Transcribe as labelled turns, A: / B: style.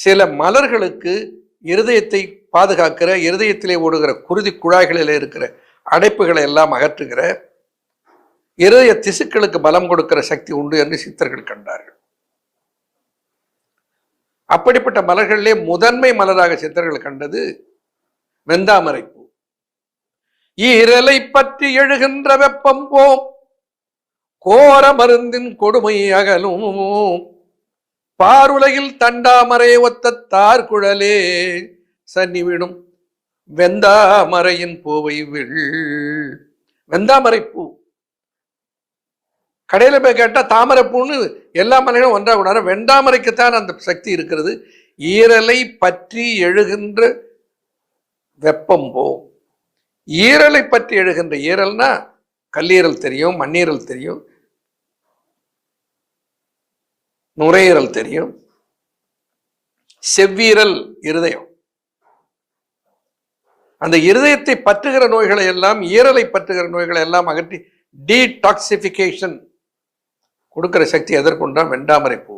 A: சில மலர்களுக்கு இருதயத்தை பாதுகாக்கிற, இருதயத்திலே ஓடுகிற குருதி குழாய்களில் இருக்கிற அடைப்புகளை எல்லாம் அகற்றுகிற, இருதய திசுக்களுக்கு பலம் கொடுக்கிற சக்தி உண்டு என்று சித்தர்கள் கண்டார்கள். அப்படிப்பட்ட மலர்களிலே முதன்மை மலராக சித்தர்கள் கண்டது வெந்தாமரை பூ. ஈரலை பற்றி எழுகின்ற வெப்பம் போம், கோர மருந்தின் கொடுமை அகலும், பாருலகில் தண்டாமரை ஒத்த தார் குழலே சன்னிவிடும் வெந்தாமரையின் பூவை வில். வெந்தாமரை பூ கடையில போய் கேட்டா தாமரை பூன்னு எல்லா மலைகளும் ஒன்றா கூடாது, வெண்டாமரைக்குத்தான் அந்த சக்தி இருக்கிறது. ஈரலை பற்றி எழுகின்ற வெப்பம் போம். ஈரலை பற்றி எழுகின்ற, ஈரல்னா கல்லீரல் தெரியும், மண்ணீரல் தெரியும், நுரையீரல் தெரியும், செவ்வீரல் இருதயம். அந்த இருதயத்தை பற்றுகிற நோய்களை எல்லாம், ஈரலை பற்றுகிற நோய்களை எல்லாம் அகற்றி டீடாக்சிபிகேஷன் கொடுக்கிற சக்தி எதற்கொண்டா வெண்டாமரை பூ.